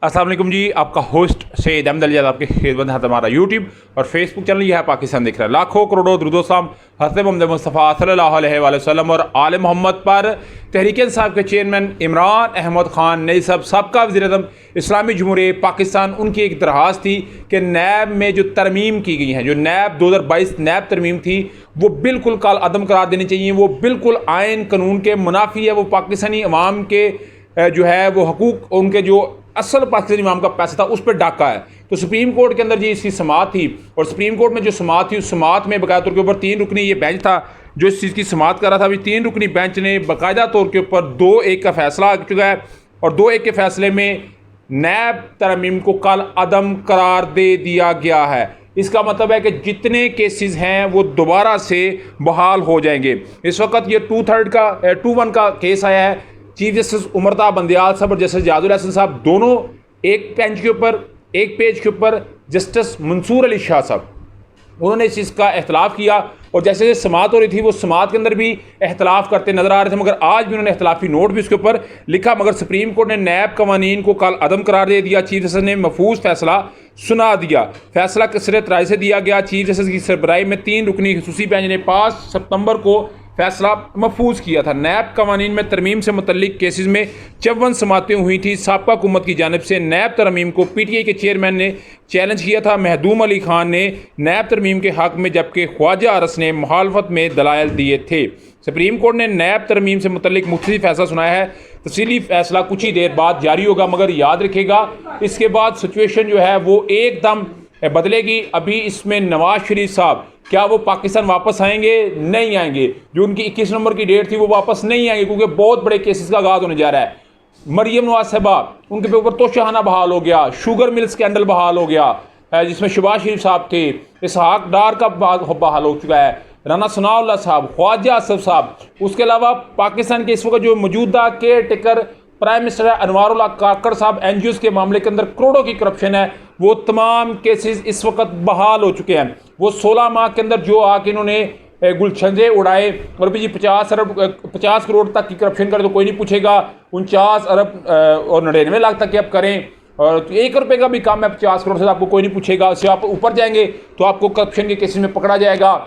अस्सलाम वालेकुम जी, आपका होस्ट सैयद अहमद अली आपके खिदमत है। हमारा यूट्यूब और फेसबुक चैनल यह है पाकिस्तान दिख रहा है। लाखों करोड़ों दुरूद-ओ-सलाम हज़रत मोहम्मद मुस्तफ़ा सल्लल्लाहु अलैहि वसल्लम और आले मोहम्मद पर। तहरीक इंसाफ के चेयरमैन इमरान अहमद ख़ान नई सबका वज़ीर-ए-आज़म इस्लामी जमहूरियत पाकिस्तान, उनकी एक दरख्वास्त थी कि नैब में जो तरमीम की गई हैं, जो नैब 2022 नैब तरमीम थी, वो बिल्कुल काल अदम करार देनी चाहिए। वो बिल्कुल आइन कानून के मुनाफी है। वो पाकिस्तानी अवाम के जो है वो हकूक़, उनके जो असल पाकिस्तानी इमाम का पैसा था उस पर डाका है। तो सुप्रीम कोर्ट के अंदर जी इसकी समाअत थी और सुप्रीम कोर्ट में जो समाअत थी उस समाअत में बाकायदा तौर के ऊपर 3 रुकनी ये बेंच था जो इस चीज़ की समाअत कर रहा था। अभी 3 रुकनी बेंच ने बाकायदा तौर के ऊपर 2-1 का फैसला आ चुका है और 2-1 के फैसले में नैब तरमीम को कल अदम करार दे दिया गया है। इसका मतलब है कि जितने केसेस हैं वो दोबारा से बहाल हो जाएंगे। इस वक्त ये 2-1 का केस आया है। चीफ जस्टिस उमरता बंदियाल साहब और जस्टिस जादुल हसन साहब दोनों एक पेज के ऊपर जस्टिस मंसूर अली शाह साहब, उन्होंने इस चीज़ का एहतलाफ किया और जैसे जैसे समाअत हो रही थी वो समाअत के अंदर भी एहतलाफ करते नजर आ रहे थे, मगर आज भी उन्होंने एहतलाफी नोट भी उसके ऊपर लिखा। मगर सुप्रीम कोर्ट ने नैब कवानीन को कल अदम करार दे दिया। चीफ जस्टिस ने महफूज फैसला सुना दिया। फैसला कसरत राय से दिया गया। चीफ जस्टिस की सरबराही में 3 रुकनी खसूसी बेंच ने 5 सितंबर को फैसला महफूज किया था। नैब कवानीन में तरमीम से मुतल्लिक केसेस में 54 समातें हुई थी। साबका हुकूमत की जानिब से नैब तरमीम को PTI के चेयरमैन ने चैलेंज किया था। महदूम अली खान ने नैब तरमीम के हक़ में, जबकि ख्वाजा अरस ने मुखालफत में दलाइल दिए थे। सुप्रीम कोर्ट ने नैब तरमीम से मुतल्लिक मुख्तलिफ फैसला सुनाया है। तफसीली फैसला कुछ ही देर बाद जारी होगा, मगर याद रखिएगा इसके बाद सिचुएशन जो है वो एकदम बदलेगी। अभी इसमें नवाज शरीफ साहब क्या वो पाकिस्तान वापस आएंगे? नहीं आएंगे। जो उनकी 21 नवंबर की डेट थी वो वापस नहीं आएंगे, क्योंकि बहुत बड़े केसेस का आगाज होने जा रहा है। मरियम नवाज साहबा, उनके ऊपर तोशाखाना बहाल हो गया, शुगर मिल स्कैंडल बहाल हो गया जिसमें शहबाज शरीफ साहब थे, इसहाक डार का बहाल हो चुका है, राना सनाउल्लाह साहब, ख्वाजा असफ साहब। उसके अलावा पाकिस्तान के इस वक्त जो मौजूदा केयर टेकर प्राइम मिनिस्टर है अनवारुल्लाह काकड़ साहब, NGOs के मामले के अंदर करोड़ों की करप्शन है, वो तमाम केसेस इस वक्त बहाल हो चुके हैं। वो 16 माह के अंदर जो आके इन्होंने गुलछंदे उड़ाए और भी जी 50 करोड़ तक की करप्शन करे तो कोई नहीं पूछेगा। 49 अरब और 99 लाख तक की आप करें और 1 रुपये का भी काम है 50 करोड़ से, आपको कोई नहीं पूछेगा। उससे आप ऊपर जाएंगे तो आपको करप्शन के केसेस में पकड़ा जाएगा।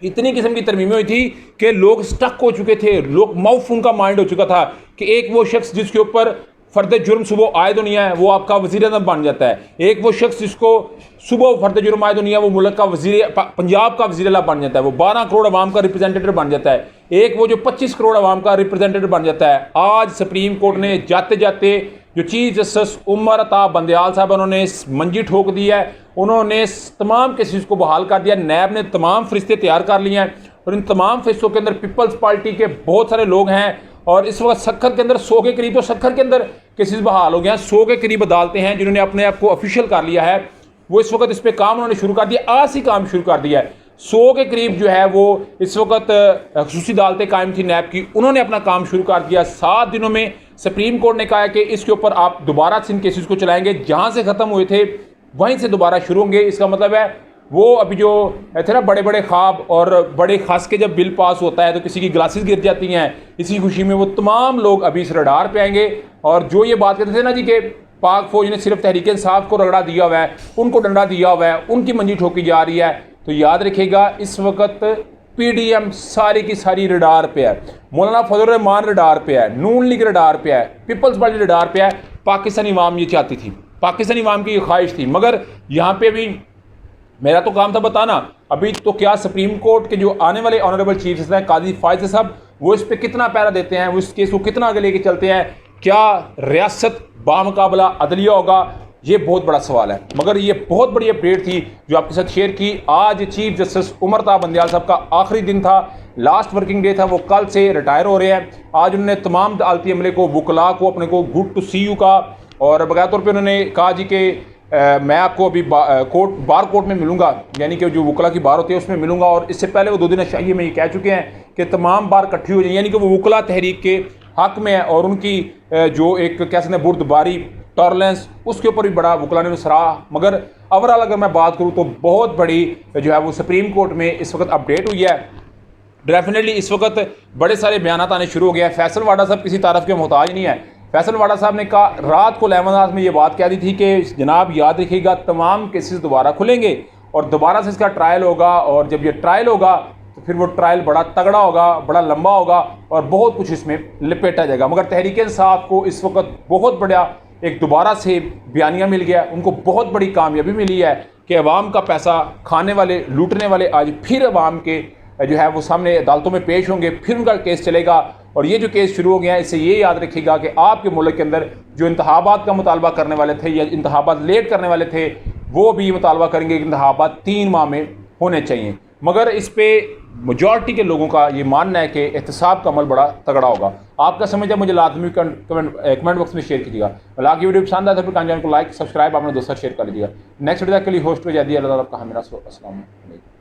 इतनी किस्म की तरमीमें हुई थी कि लोग स्टक हो चुके थे, लोग माउफ उनका माइंड हो चुका था कि एक वो शख्स जिसके ऊपर फर्द जुर्म सुबह आयद नहीं है वो आपका वज़ीर-ए-आज़म बन जाता है। एक वो शख्स जिसको सुबह फर्द जुर्म आयद नहीं है वो मुल्क का पंजाब का वज़ीर-ए-आला बन जाता है, वो 12 करोड़ अवाम का रिप्रेजेंटेटिव बन जाता है। एक वो जो 25 करोड़ अवाम का रिप्रेजेंटेटिव बन जाता है। आज सुप्रीम कोर्ट ने जाते जाते जो चीफ जस्टिस उमर अता बंदियाल साहब, उन्होंने मंजी ठोक दी है। उन्होंने तमाम केसेस को बहाल कर दिया। नैब ने तमाम फरिश्ते तैयार कर लिए हैं और इन तमाम फरिश्तों के अंदर पीपल्स पार्टी के बहुत सारे लोग हैं और इस वक्त सक्खर के अंदर 100 के करीब, तो सक्खर के अंदर केसेस बहाल हो गए हैं। 100 के करीब अदालतें हैं जिन्होंने अपने आप को ऑफिशियल कर लिया है, वो इस वक्त इस पर काम उन्होंने शुरू कर दिया। आज ही काम शुरू कर दिया है। 100 के करीब जो है वो इस वक्त खसूसी अदालतें कायम थी नैब की, उन्होंने अपना काम शुरू कर दिया। 7 दिनों में सुप्रीम कोर्ट ने कहा है कि इसके ऊपर आप दोबारा से इन केसेस को चलाएंगे, जहाँ से ख़त्म हुए थे वहीं से दोबारा शुरू होंगे। इसका मतलब है वो अभी जो थे ना बड़े बड़े ख्वाब और बड़े खास के जब बिल पास होता है तो किसी की ग्लासेस गिर जाती हैं, इसी खुशी में वो तमाम लोग अभी इस रडार पे आएंगे। और जो ये बात करते थे ना जी कि पाक फौज ने सिर्फ तहरीक इंसाफ को रगड़ा दिया हुआ है, उनको डंडा दिया हुआ है, उनकी मंजी ठोकी जा रही है, तो याद रखिएगा इस वक्त PDM सारी की सारी रडार पे है, मौलाना फजल रहमान रडार पे है, नून लीग रडार पे है, पीपल्स पार्टी रडार पे है। पाकिस्तानी अवाम ये चाहती थी, पाकिस्तानी अवाम की ये ख्वाहिश थी, मगर यहाँ पे भी मेरा तो काम था बताना अभी तो क्या सुप्रीम कोर्ट के जो आने वाले ऑनरेबल चीफ जस्टिस हैं काजी फायद साहब, वो इस पर कितना पैरा देते हैं, वो इस केस को कितना आगे लेके चलते हैं। क्या रियासत बामुकाबला अदलिया होगा, ये बहुत बड़ा सवाल है। मगर ये बहुत बड़ी अपडेट थी जो आपके साथ शेयर की। आज चीफ जस्टिस उमरता बंदियाल साहब का आखिरी दिन था, लास्ट वर्किंग डे था, वो कल से रिटायर हो रहे हैं। आज उन्होंने तमाम अदालती अमले को, वकला को, अपने को गुड टू सी यू का और बकायदा तौर पर उन्होंने कहा जी कि मैं आपको अभी बार कोर्ट में मिलूंगा, यानी कि जो वकला की बार होती है उसमें मिलूंगा। और इससे पहले वो 2 दिन शाही में ये कह चुके हैं कि तमाम बार इकट्ठी हो जाए, यानी कि वो वकला तहरीक के हक में है और उनकी जो एक क्या कहते हैं बुर्दबारी टॉलरेंस, उसके ऊपर भी बड़ा वकला ने सराहा। मगर ओवरऑल अगर मैं बात करूँ तो बहुत बड़ी जो है वो सुप्रीम कोर्ट में इस वक्त अपडेट हुई है। डेफिनेटली इस वक्त बड़े सारे बयान आने शुरू हो गए हैं। फैसल वाडा साहब किसी तारफ के मोहताज नहीं है। फैसल वाडा साहब ने कहा, रात को लेमन में ये बात कह दी थी कि जनाब याद रखिएगा तमाम केसेस दोबारा खुलेंगे और दोबारा से इसका ट्रायल होगा, और जब ये ट्रायल होगा तो फिर वो ट्रायल बड़ा तगड़ा होगा, बड़ा लंबा होगा और बहुत कुछ इसमें लपेटा जाएगा। मगर तहरीक इंसाफ को इस वक्त बहुत बड़ा एक दोबारा से बयानिया मिल गया, उनको बहुत बड़ी कामयाबी मिली है कि अवाम का पैसा खाने वाले, लूटने वाले आज फिर अवाम के जो है वो सामने अदालतों में पेश होंगे, फिर उनका केस चलेगा। और ये जो केस शुरू हो गया है, इससे ये याद रखिएगा कि आपके मुल्क के अंदर जो इंतखाबात का मुतालबा करने वाले थे या इंतखाबात लेट करने वाले थे, वो भी मुतालबा करेंगे कि इंतखाबात 3 माह में होने चाहिए। मगर इस पर मेजॉरिटी के लोगों का ये मानना है कि एहतसाब का अमल बड़ा तगड़ा होगा। आपका समझ है मुझे लाजमी कमेंट बॉक्स में शेयर कीजिएगा। अल्लाह की वीडियो पसंद आए तो चैनल को लाइक सब्सक्राइब अपने दोस्तों शेयर कर लीजिएगा। नेक्स्ट वीडियो के लिए होस्ट हो जाती है। अल्लाह आपका हमेशा अस्सलाम वालेकुम।